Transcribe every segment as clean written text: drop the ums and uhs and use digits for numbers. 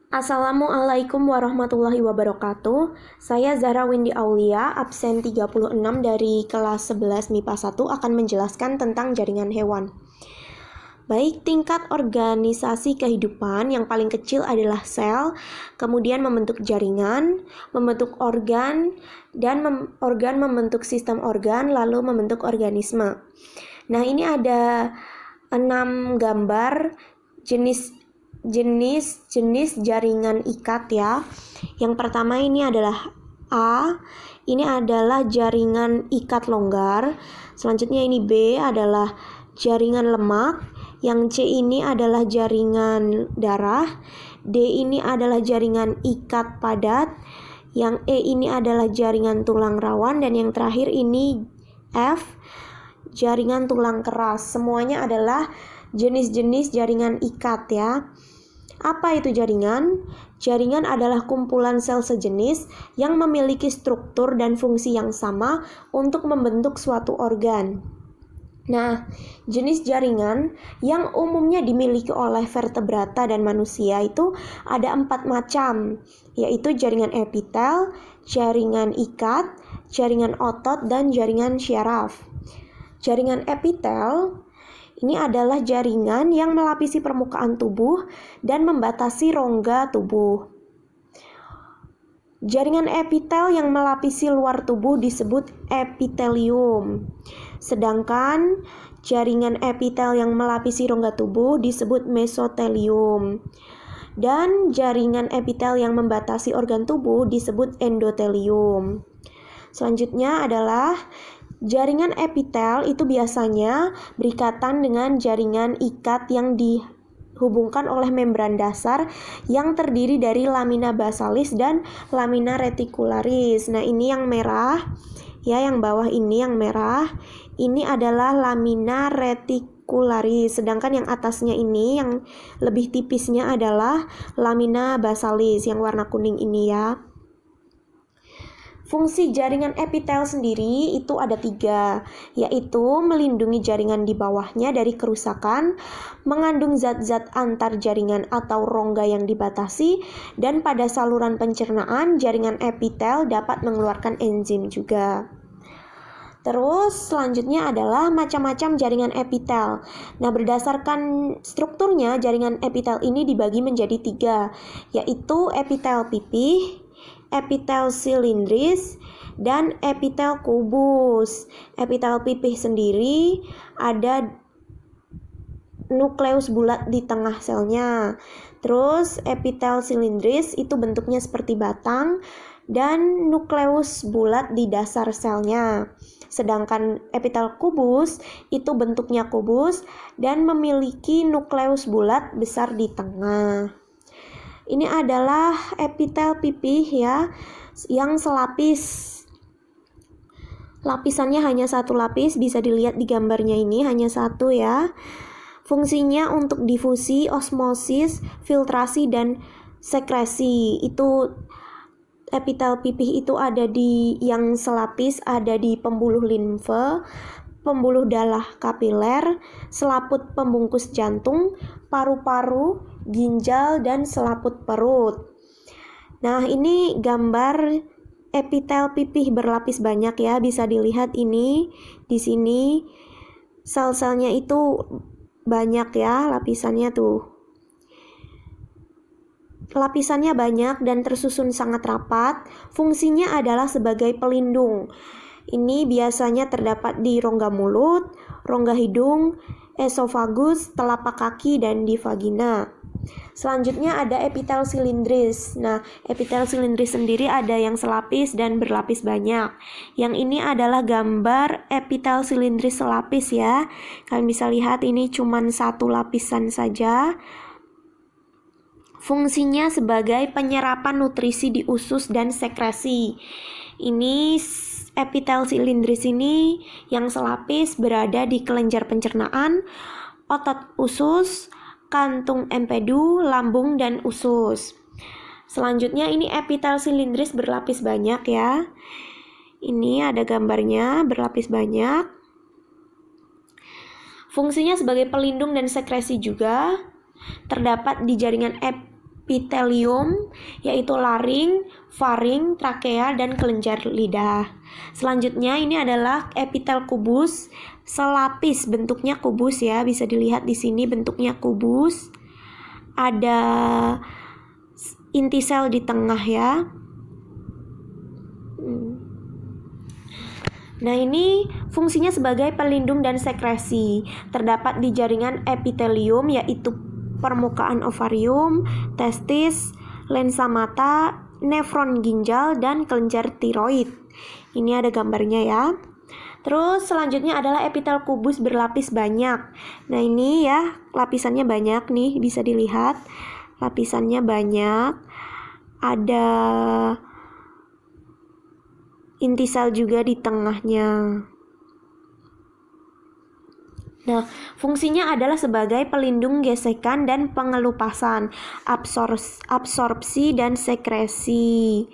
Assalamualaikum warahmatullahi wabarakatuh. Saya Zahra Windy Aulia, absen 36 dari kelas 11 MIPA 1 akan menjelaskan tentang jaringan hewan. Baik, tingkat organisasi kehidupan yang paling kecil adalah sel, kemudian membentuk jaringan, membentuk organ, dan organ membentuk sistem organ, lalu membentuk organisme. Nah, ini ada 6 gambar jenis jaringan ikat ya. Yang pertama ini adalah A, ini adalah jaringan ikat longgar. Selanjutnya ini B adalah jaringan lemak. Yang C ini adalah jaringan darah. D ini adalah jaringan ikat padat. Yang E ini adalah jaringan tulang rawan. Dan yang terakhir ini F, jaringan tulang keras. Semuanya adalah jenis-jenis jaringan ikat ya. Apa itu jaringan? Jaringan adalah kumpulan sel sejenis yang memiliki struktur dan fungsi yang sama untuk membentuk suatu organ. Nah, jenis jaringan yang umumnya dimiliki oleh vertebrata dan manusia itu ada 4 macam, yaitu jaringan epitel, jaringan ikat, jaringan otot, dan jaringan syaraf. Jaringan epitel ini adalah jaringan yang melapisi permukaan tubuh dan membatasi rongga tubuh. Jaringan epitel yang melapisi luar tubuh disebut epitelium. Sedangkan jaringan epitel yang melapisi rongga tubuh disebut mesotelium. Dan jaringan epitel yang membatasi organ tubuh disebut endotelium. Selanjutnya adalah jaringan epitel itu biasanya berikatan dengan jaringan ikat yang dihubungkan oleh membran dasar yang terdiri dari lamina basalis dan lamina reticularis. Nah, ini yang merah ya, yang bawah ini yang merah. Ini adalah lamina reticularis, sedangkan yang atasnya ini yang lebih tipisnya adalah lamina basalis yang warna kuning ini ya. Fungsi jaringan epitel sendiri itu ada 3, yaitu melindungi jaringan di bawahnya dari kerusakan, mengandung zat-zat antar jaringan atau rongga yang dibatasi, dan pada saluran pencernaan jaringan epitel dapat mengeluarkan enzim juga. Terus selanjutnya adalah macam-macam jaringan epitel. Nah, berdasarkan strukturnya jaringan epitel ini dibagi menjadi 3, yaitu epitel pipih, epitel silindris, dan epitel kubus. Epitel pipih sendiri ada nukleus bulat di tengah selnya. Terus epitel silindris itu bentuknya seperti batang dan nukleus bulat di dasar selnya. Sedangkan epitel kubus itu bentuknya kubus dan memiliki nukleus bulat besar di tengah. Ini adalah epitel pipih ya, yang selapis. Lapisannya hanya 1 lapis, bisa dilihat di gambarnya ini hanya 1 ya. Fungsinya untuk difusi, osmosis, filtrasi, dan sekresi. Itu epitel pipih itu ada di yang selapis, ada di pembuluh limfe, pembuluh darah kapiler, selaput pembungkus jantung, paru-paru, ginjal, dan selaput perut. Nah, ini gambar epitel pipih berlapis banyak ya, bisa dilihat ini di sini sel-selnya itu banyak ya, lapisannya tuh. Lapisannya banyak dan tersusun sangat rapat. Fungsinya adalah sebagai pelindung. Ini biasanya terdapat di rongga mulut, rongga hidung, esofagus, telapak kaki, dan di vagina. Selanjutnya ada epitel silindris. Nah, epitel silindris sendiri ada yang selapis dan berlapis banyak. Yang ini adalah gambar epitel silindris selapis ya. Kalian bisa lihat ini cuma 1 lapisan saja. Fungsinya sebagai penyerapan nutrisi di usus dan sekresi. Ini epitel silindris ini yang selapis berada di kelenjar pencernaan, otot usus, kantung empedu, lambung, dan usus. Selanjutnya ini epitel silindris berlapis banyak ya. Ini ada gambarnya berlapis banyak. Fungsinya sebagai pelindung dan sekresi juga. Terdapat di jaringan epitelium, yaitu laring, faring, trakea, dan kelenjar lidah. Selanjutnya ini adalah epitel kubus, selapis, bentuknya kubus ya, bisa dilihat di sini bentuknya kubus. Ada inti sel di tengah ya. Nah, ini fungsinya sebagai pelindung dan sekresi. Terdapat di jaringan epitelium, yaitu permukaan ovarium, testis, lensa mata, nefron ginjal, dan kelenjar tiroid. Ini ada gambarnya ya. Terus selanjutnya adalah epitel kubus berlapis banyak. Nah, ini ya lapisannya banyak nih, bisa dilihat. Lapisannya banyak. Ada inti sel juga di tengahnya. Nah, fungsinya adalah sebagai pelindung gesekan dan pengelupasan, absorpsi dan sekresi.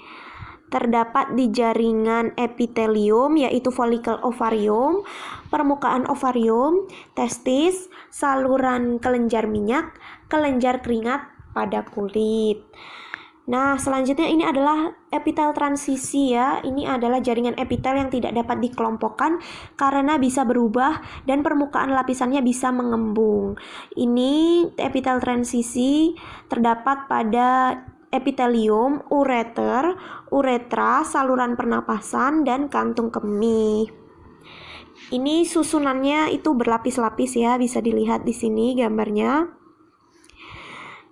Terdapat di jaringan epitelium, yaitu folikel ovarium, permukaan ovarium, testis, saluran kelenjar minyak, kelenjar keringat pada kulit. Nah, selanjutnya ini adalah epitel transisi ya. Ini adalah jaringan epitel yang tidak dapat dikelompokkan karena bisa berubah dan permukaan lapisannya bisa mengembung. Ini epitel transisi terdapat pada epitelium, ureter, uretra, saluran pernapasan, dan kantung kemih. Ini susunannya itu berlapis-lapis ya, bisa dilihat di sini gambarnya.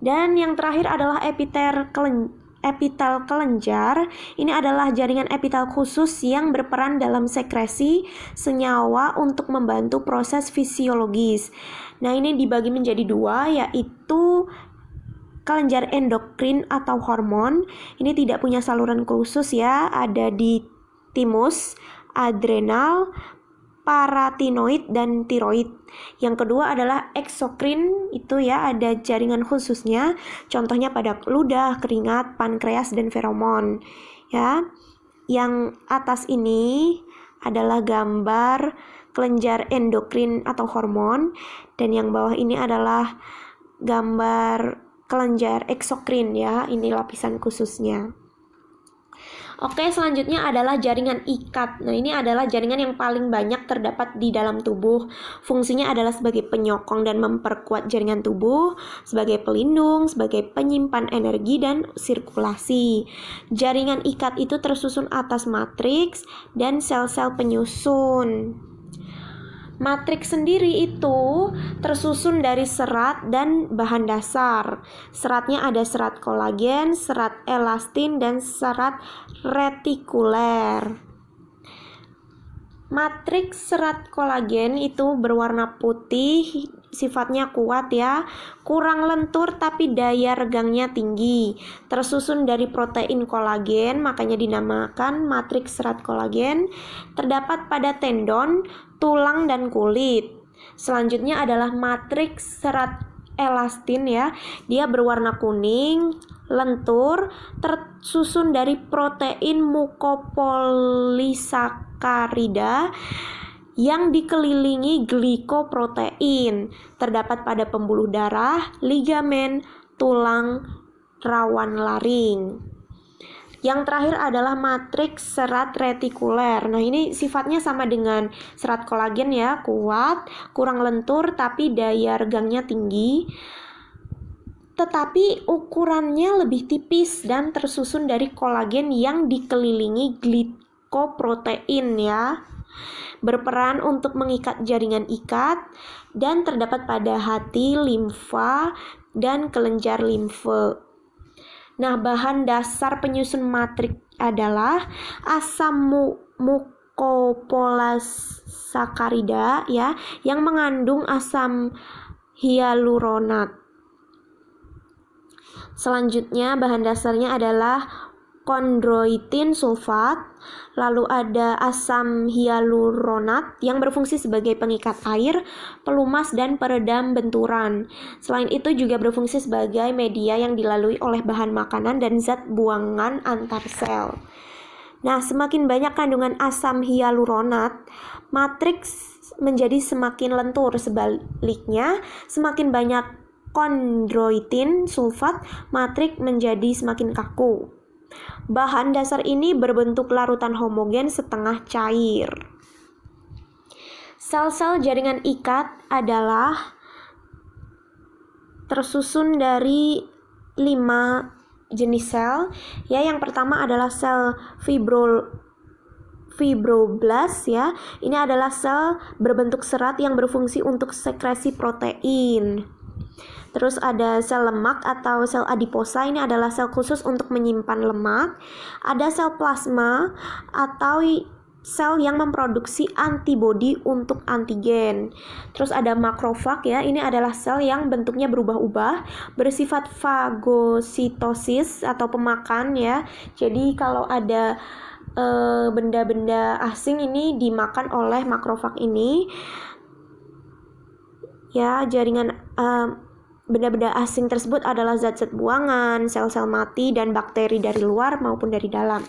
Dan yang terakhir adalah epitel kelenjar. Ini adalah jaringan epitel khusus yang berperan dalam sekresi senyawa untuk membantu proses fisiologis. Nah, ini dibagi menjadi dua, yaitu kelenjar endokrin atau hormon. Ini tidak punya saluran khusus ya, ada di timus, adrenal, paratinoid, dan tiroid. Yang kedua adalah eksokrin, itu ya ada jaringan khususnya, contohnya pada ludah, keringat, pankreas, dan feromon ya. Yang atas ini adalah gambar kelenjar endokrin atau hormon, dan yang bawah ini adalah gambar kelenjar eksokrin ya, ini lapisan khususnya. Oke, selanjutnya adalah jaringan ikat. Nah, ini adalah jaringan yang paling banyak terdapat di dalam tubuh. Fungsinya adalah sebagai penyokong dan memperkuat jaringan tubuh, sebagai pelindung, sebagai penyimpan energi dan sirkulasi. Jaringan ikat itu tersusun atas matriks dan sel-sel penyusun. Matriks sendiri itu tersusun dari serat dan bahan dasar. Seratnya ada serat kolagen, serat elastin, dan serat retikuler. Matriks serat kolagen itu berwarna putih, sifatnya kuat ya, kurang lentur tapi daya regangnya tinggi. Tersusun dari protein kolagen, makanya dinamakan matriks serat kolagen. Terdapat pada tendon, tulang, dan kulit. Selanjutnya adalah matriks serat elastin ya. Dia berwarna kuning, lentur, tersusun dari protein mukopolisakarida yang dikelilingi glikoprotein. Terdapat pada pembuluh darah, ligamen, tulang, rawan laring. Yang terakhir adalah matriks serat retikuler. Nah, ini sifatnya sama dengan serat kolagen ya, kuat, kurang lentur tapi daya regangnya tinggi. Tetapi ukurannya lebih tipis dan tersusun dari kolagen yang dikelilingi glikoprotein ya. Berperan untuk mengikat jaringan ikat dan terdapat pada hati, limfa, dan kelenjar limfe. Nah, bahan dasar penyusun matriks adalah asam mukopolissakarida ya, yang mengandung asam hyaluronat. Selanjutnya bahan dasarnya adalah kondroitin sulfat, lalu ada asam hyaluronat yang berfungsi sebagai pengikat air, pelumas, dan peredam benturan. Selain itu juga berfungsi sebagai media yang dilalui oleh bahan makanan dan zat buangan antar sel. Nah, semakin banyak kandungan asam hyaluronat, matriks menjadi semakin lentur. Sebaliknya, semakin banyak kondroitin sulfat, matriks menjadi semakin kaku. Bahan dasar ini berbentuk larutan homogen setengah cair. Sel-sel jaringan ikat adalah tersusun dari 5 jenis sel. Ya, yang pertama adalah sel fibroblast ya. Ini adalah sel berbentuk serat yang berfungsi untuk sekresi protein. Terus ada sel lemak atau sel adiposa, ini adalah sel khusus untuk menyimpan lemak. Ada sel plasma atau sel yang memproduksi antibodi untuk antigen. Terus ada makrofag ya, ini adalah sel yang bentuknya berubah-ubah, bersifat fagositosis atau pemakan ya. Jadi kalau ada benda-benda asing ini dimakan oleh makrofag ini. Ya, jaringan benda-benda asing tersebut adalah zat-zat buangan, sel-sel mati, dan bakteri dari luar maupun dari dalam.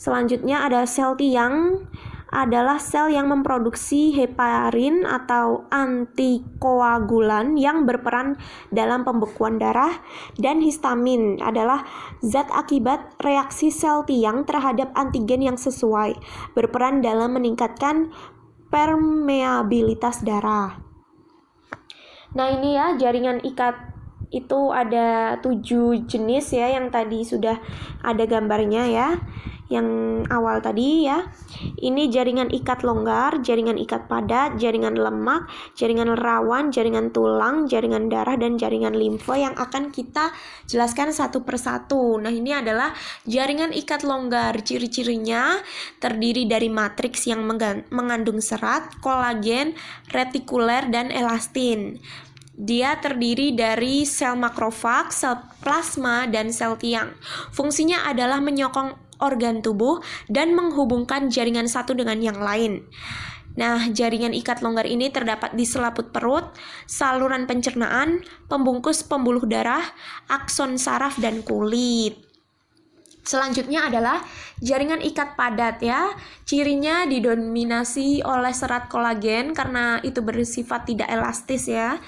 Selanjutnya ada sel tiang, adalah sel yang memproduksi heparin atau antikoagulan yang berperan dalam pembekuan darah, dan histamin adalah zat akibat reaksi sel tiang terhadap antigen yang sesuai, berperan dalam meningkatkan permeabilitas darah. Nah, ini ya jaringan ikat itu ada 7 jenis ya, yang tadi sudah ada gambarnya ya, yang awal tadi ya. Ini jaringan ikat longgar, jaringan ikat padat, jaringan lemak, jaringan rawan, jaringan tulang, jaringan darah, dan jaringan limfe yang akan kita jelaskan satu persatu. Nah, ini adalah jaringan ikat longgar. Ciri-cirinya terdiri dari matriks yang mengandung serat, kolagen, retikuler, dan elastin. Dia terdiri dari sel makrofag, sel plasma, dan sel tiang. Fungsinya adalah menyokong organ tubuh dan menghubungkan jaringan satu dengan yang lain. Nah, jaringan ikat longgar ini terdapat di selaput perut, saluran pencernaan, pembungkus pembuluh darah, akson saraf, dan kulit. Selanjutnya adalah jaringan ikat padat ya. Cirinya didominasi oleh serat kolagen karena itu bersifat tidak elastis ya,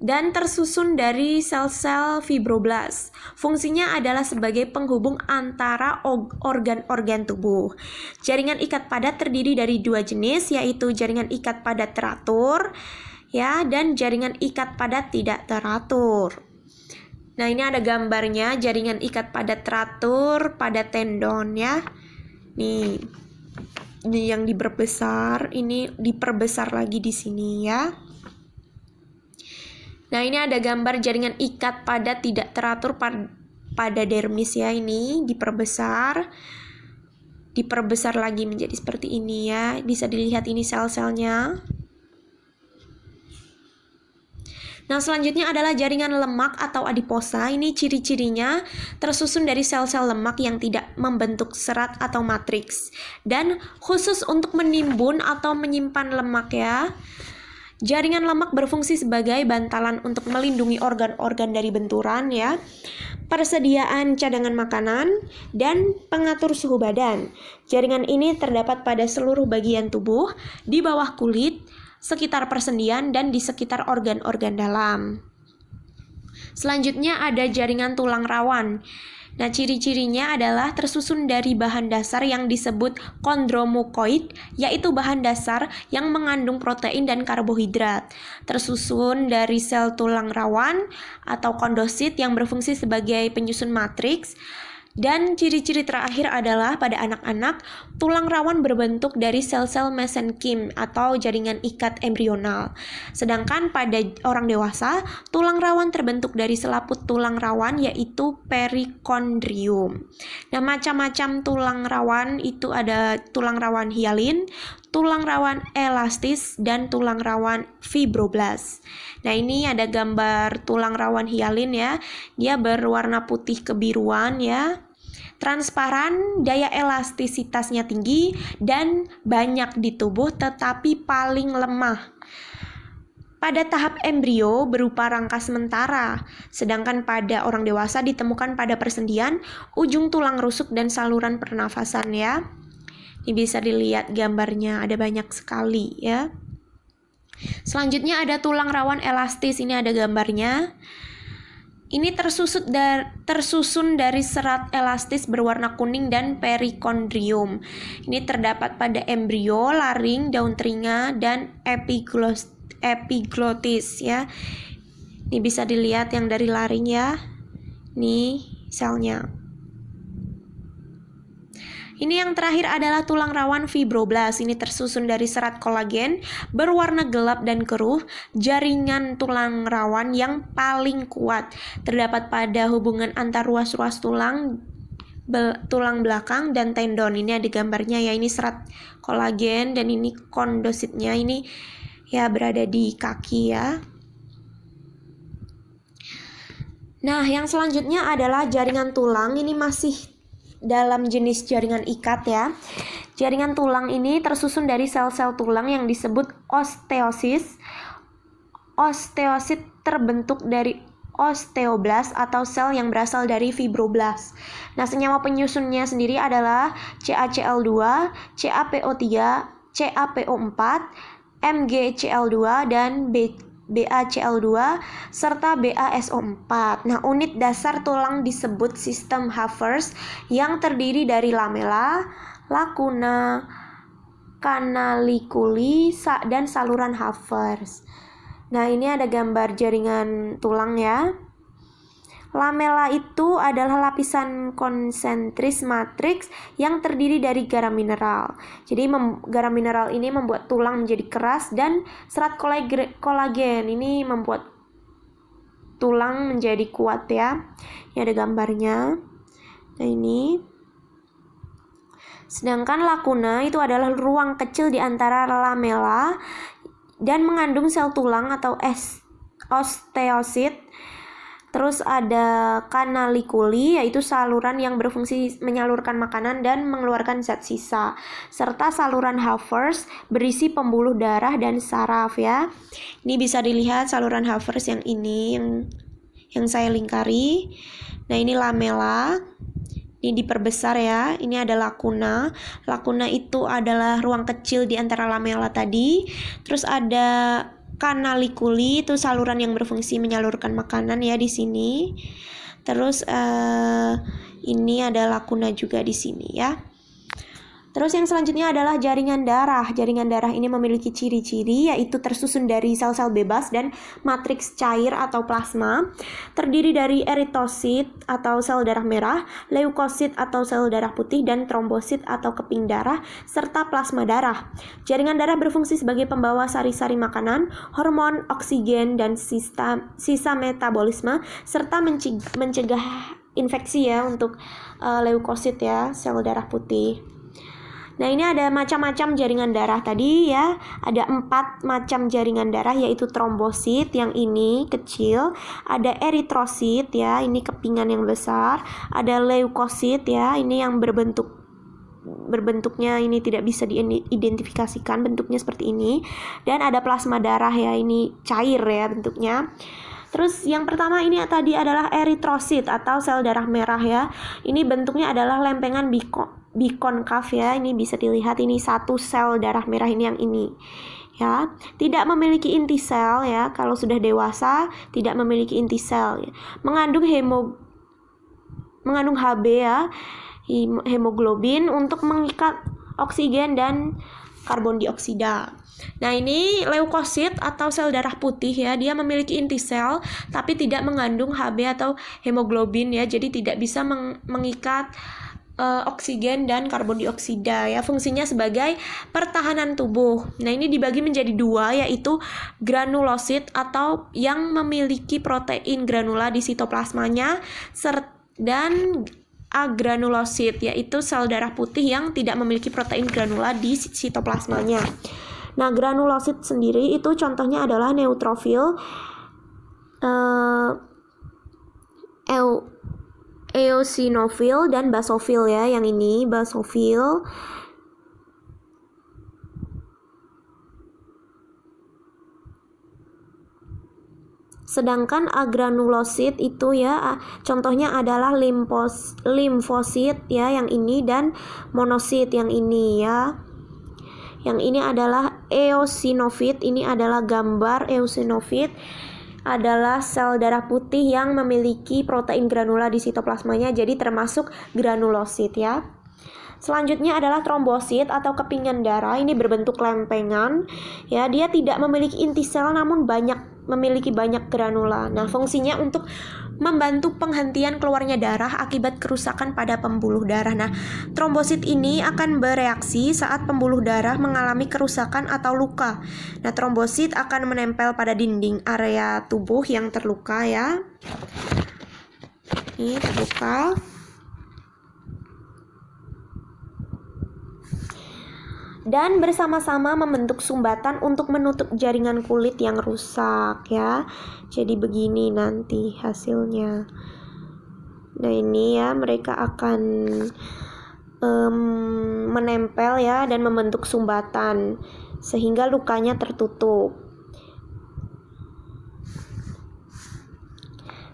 dan tersusun dari sel-sel fibroblast. Fungsinya adalah sebagai penghubung antara organ-organ tubuh. Jaringan ikat padat terdiri dari 2 jenis, yaitu jaringan ikat padat teratur ya, dan jaringan ikat padat tidak teratur. Nah, ini ada gambarnya jaringan ikat padat teratur pada tendon ya. Nih. Ini yang diperbesar, ini diperbesar lagi di sini ya. Nah, ini ada gambar jaringan ikat padat tidak teratur pada dermis ya, ini diperbesar lagi menjadi seperti ini ya. Bisa dilihat ini sel-selnya. Nah, selanjutnya adalah jaringan lemak atau adiposa. Ini ciri-cirinya tersusun dari sel-sel lemak yang tidak membentuk serat atau matriks, dan khusus untuk menimbun atau menyimpan lemak ya. Jaringan lemak berfungsi sebagai bantalan untuk melindungi organ-organ dari benturan ya, persediaan cadangan makanan, dan pengatur suhu badan. Jaringan ini terdapat pada seluruh bagian tubuh, di bawah kulit, sekitar persendian, dan di sekitar organ-organ dalam. Selanjutnya ada jaringan tulang rawan. Nah, ciri-cirinya adalah tersusun dari bahan dasar yang disebut kondromukoid, yaitu bahan dasar yang mengandung protein dan karbohidrat. Tersusun dari sel tulang rawan atau kondosit yang berfungsi sebagai penyusun matriks. Dan ciri-ciri terakhir adalah pada anak-anak, tulang rawan berbentuk dari sel-sel mesenkim atau jaringan ikat embrional. Sedangkan pada orang dewasa, tulang rawan terbentuk dari selaput tulang rawan yaitu perikondrium. Nah, macam-macam tulang rawan itu ada tulang rawan hialin, tulang rawan elastis, dan tulang rawan fibroblast. Nah, ini ada gambar tulang rawan hialin ya. Dia berwarna putih kebiruan ya. Transparan, daya elastisitasnya tinggi, dan banyak di tubuh tetapi paling lemah. Pada tahap embrio berupa rangka sementara, sedangkan pada orang dewasa ditemukan pada persendian, ujung tulang rusuk, dan saluran pernafasan ya. Ini bisa dilihat gambarnya, ada banyak sekali ya. Selanjutnya ada tulang rawan elastis. Ini ada gambarnya. Ini tersusun dari serat elastis berwarna kuning dan perikondrium. Ini terdapat pada embrio, laring, daun telinga, dan epiglotis ya. Ini bisa dilihat yang dari laring ya. Ini selnya. Ini yang terakhir adalah tulang rawan fibroblast. Ini tersusun dari serat kolagen berwarna gelap dan keruh. Jaringan tulang rawan yang paling kuat terdapat pada hubungan antar ruas-ruas tulang belakang dan tendon. Ini ada gambarnya ya. Ini serat kolagen dan ini kondositnya. Ini ya berada di kaki ya. Nah, yang selanjutnya adalah jaringan tulang. Ini masih dalam jenis jaringan ikat ya. Jaringan tulang ini tersusun dari sel-sel tulang yang disebut osteosis. Osteosit terbentuk dari osteoblast atau sel yang berasal dari fibroblast. Nah, senyawa penyusunnya sendiri adalah CaCl2, CaPO3, CaPO4, MgCl2 dan BaCl2 serta BaSO4. Nah, unit dasar tulang disebut sistem Havers yang terdiri dari lamela, lacuna, canaliculi, dan saluran Havers. Nah, ini ada gambar jaringan tulang ya. Lamela itu adalah lapisan konsentris matriks yang terdiri dari garam mineral. Jadi garam mineral ini membuat tulang menjadi keras dan serat kolagen ini membuat tulang menjadi kuat ya. Ini ada gambarnya. Nah, ini. Sedangkan lacuna itu adalah ruang kecil di antara lamela dan mengandung sel tulang atau osteosit. Terus ada canaliculi, yaitu saluran yang berfungsi menyalurkan makanan dan mengeluarkan zat sisa, serta saluran Havers berisi pembuluh darah dan saraf ya. Ini bisa dilihat saluran Havers yang ini yang saya lingkari. Nah, ini lamela. Ini diperbesar ya. Ini ada lacuna. Lacuna itu adalah ruang kecil di antara lamela tadi. Terus ada canaliculi, itu saluran yang berfungsi menyalurkan makanan ya di sini. Terus ini ada lacuna juga di sini ya. Terus yang selanjutnya adalah jaringan darah. Jaringan darah ini memiliki ciri-ciri yaitu tersusun dari sel-sel bebas dan matriks cair atau plasma. Terdiri dari eritosit atau sel darah merah, leukosit atau sel darah putih, dan trombosit atau keping darah, serta plasma darah. Jaringan darah berfungsi sebagai pembawa sari-sari makanan, hormon, oksigen, dan sisa metabolisme, serta mencegah infeksi ya untuk leukosit ya, sel darah putih. Nah, ini ada macam-macam jaringan darah tadi ya. Ada 4 macam jaringan darah, yaitu trombosit yang ini kecil, ada eritrosit ya, ini kepingan yang besar, ada leukosit ya, ini yang berbentuknya ini tidak bisa diidentifikasikan, bentuknya seperti ini, dan ada plasma darah ya, ini cair ya bentuknya. Terus yang pertama ini tadi adalah eritrosit atau sel darah merah ya. Ini bentuknya adalah lempengan bikonkav ya. Ini bisa dilihat, ini satu sel darah merah ini yang ini ya. Tidak memiliki inti sel ya. Kalau sudah dewasa tidak memiliki inti sel ya. Mengandung Hb ya, hemoglobin untuk mengikat oksigen dan karbon dioksida. Nah, ini leukosit atau sel darah putih ya, dia memiliki inti sel tapi tidak mengandung Hb atau hemoglobin ya, jadi tidak bisa mengikat oksigen dan karbon dioksida ya. Fungsinya sebagai pertahanan tubuh. Nah, ini dibagi menjadi 2, yaitu granulosit atau yang memiliki protein granula di sitoplasmanya, dan agranulosit yaitu sel darah putih yang tidak memiliki protein granula di sitoplasmanya. Nah, granulosit sendiri itu contohnya adalah neutrofil, eosinofil, dan basofil ya. Yang ini basofil. Sedangkan agranulosit itu ya contohnya adalah limfosit ya yang ini, dan monosit yang ini ya. Yang ini adalah eosinofit. Ini adalah gambar eosinofit, adalah sel darah putih yang memiliki protein granula di sitoplasmanya, jadi termasuk granulosit ya. Selanjutnya adalah trombosit atau kepingan darah. Ini berbentuk lempengan ya. Dia tidak memiliki inti sel namun memiliki banyak granula. Nah, fungsinya untuk membantu penghentian keluarnya darah akibat kerusakan pada pembuluh darah. Nah, trombosit ini akan bereaksi saat pembuluh darah mengalami kerusakan atau luka. Nah, trombosit akan menempel pada dinding area tubuh yang terluka ya. Ini terluka. Dan bersama-sama membentuk sumbatan untuk menutup jaringan kulit yang rusak ya. Jadi begini nanti hasilnya. Nah, ini ya, mereka akan menempel ya dan membentuk sumbatan sehingga lukanya tertutup.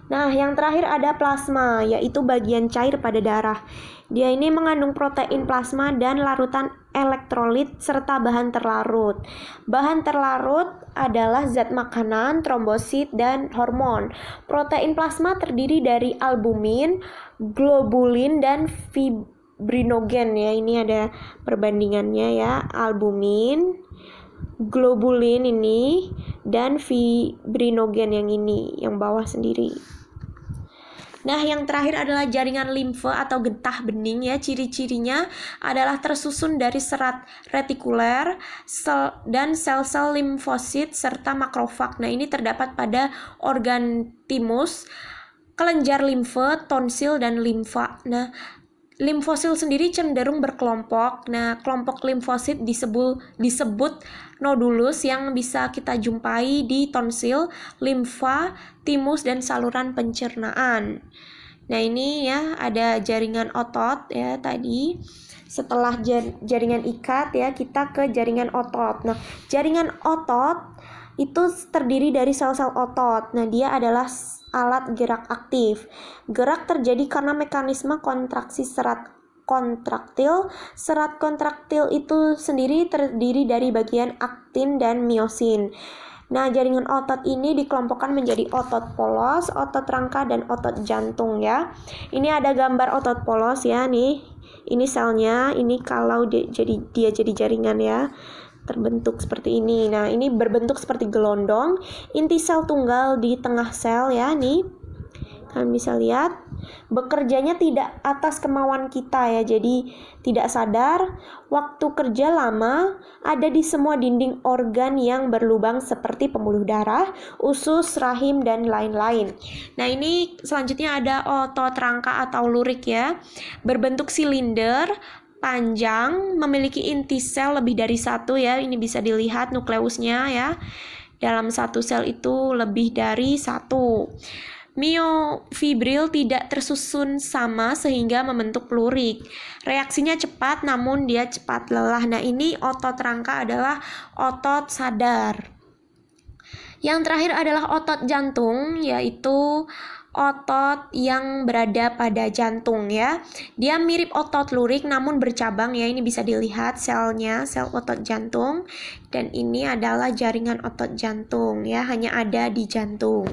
Nah, yang terakhir ada plasma, yaitu bagian cair pada darah. Dia ini mengandung protein plasma dan larutan elektrolit serta bahan terlarut. Bahan terlarut adalah zat makanan, trombosit, dan hormon. Protein plasma terdiri dari albumin, globulin, dan fibrinogen ya. Ini ada perbandingannya ya. Albumin, globulin ini, dan fibrinogen yang ini, yang bawah sendiri. Nah, yang terakhir adalah jaringan limfe atau getah bening ya. Ciri-cirinya adalah tersusun dari serat retikuler dan sel-sel limfosit serta makrofag. Nah, ini terdapat pada organ timus, kelenjar limfe, tonsil, dan limfa. Nah, limfosil sendiri cenderung berkelompok. Nah, kelompok limfosit disebut nodulus yang bisa kita jumpai di tonsil, limfa, timus, dan saluran pencernaan. Nah, ini ya ada jaringan otot ya tadi. Setelah jaringan ikat ya, kita ke jaringan otot. Nah, jaringan otot itu terdiri dari sel-sel otot. Nah, dia adalah alat gerak aktif. Gerak terjadi karena mekanisme kontraksi serat kontraktil. Serat kontraktil itu sendiri terdiri dari bagian aktin dan miosin. Nah, jaringan otot ini dikelompokkan menjadi otot polos, otot rangka, dan otot jantung ya. Ini ada gambar otot polos ya nih. Ini selnya, ini kalau dia jadi jaringan ya. Terbentuk seperti ini. Nah, ini berbentuk seperti gelondong. Inti sel tunggal di tengah sel ya nih. Kalian bisa lihat, bekerjanya tidak atas kemauan kita ya. Jadi tidak sadar, waktu kerja lama ada di semua dinding organ yang berlubang seperti pembuluh darah, usus, rahim, dan lain-lain. Nah, ini selanjutnya ada otot rangka atau lurik ya. Berbentuk silinder, panjang, memiliki inti sel lebih dari satu ya. Ini bisa dilihat nukleusnya ya. Dalam satu sel itu lebih dari satu. Miofibril tidak tersusun sama sehingga membentuk lurik. Reaksinya cepat namun dia cepat lelah. Nah, ini otot rangka adalah otot sadar. Yang terakhir adalah otot jantung, yaitu otot yang berada pada jantung ya. Dia mirip otot lurik namun bercabang ya. Ini bisa dilihat selnya, sel otot jantung. Dan ini adalah jaringan otot jantung ya, hanya ada di jantung.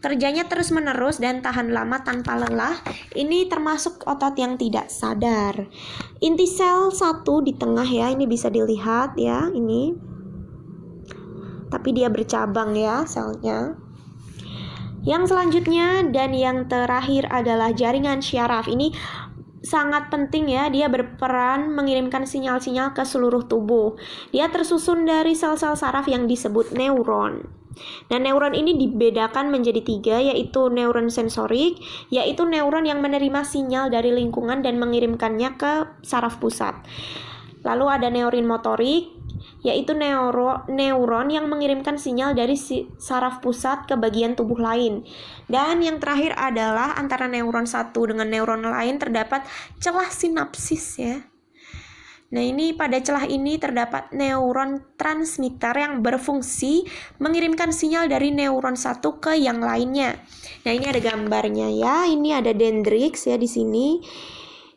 Kerjanya terus-menerus dan tahan lama tanpa lelah. Ini termasuk otot yang tidak sadar. Inti sel satu di tengah ya, ini bisa dilihat ya, ini. Tapi dia bercabang ya selnya. Yang selanjutnya dan yang terakhir adalah jaringan syaraf. Ini sangat penting ya, dia berperan mengirimkan sinyal-sinyal ke seluruh tubuh. Dia tersusun dari sel-sel saraf yang disebut neuron. Nah, neuron ini dibedakan menjadi 3, yaitu neuron sensorik, yaitu neuron yang menerima sinyal dari lingkungan dan mengirimkannya ke saraf pusat. Lalu ada neuron motorik, yaitu neuron yang mengirimkan sinyal dari saraf pusat ke bagian tubuh lain. Dan yang terakhir adalah antara neuron satu dengan neuron lain terdapat celah sinapsis ya. Nah, ini pada celah ini terdapat neuron transmitter yang berfungsi mengirimkan sinyal dari neuron satu ke yang lainnya. Nah, ini ada gambarnya ya. Ini ada dendrix ya di sini.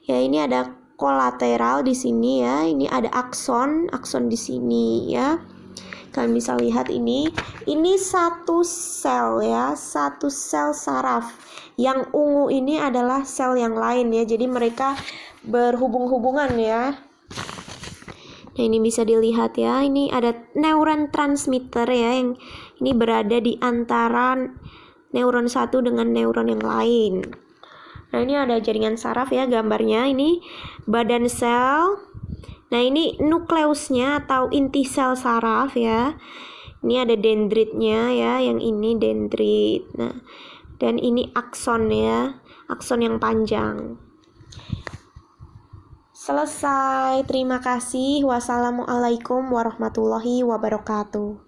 Ya, ini ada kolateral di sini ya. Ini ada akson di sini ya. Kalian bisa lihat ini satu sel ya, satu sel saraf. Yang ungu ini adalah sel yang lain ya. Jadi mereka berhubung-hubungan ya. Nah, ini bisa dilihat ya. Ini ada neuron transmitter ya, yang ini berada di antara neuron satu dengan neuron yang lain. Nah, ini ada jaringan saraf ya gambarnya. Ini badan sel. Nah, ini nukleusnya atau inti sel saraf ya. Ini ada dendritnya ya, yang ini dendrit. Nah, dan ini akson ya, akson yang panjang. Selesai. Terima kasih. Wassalamualaikum warahmatullahi wabarakatuh.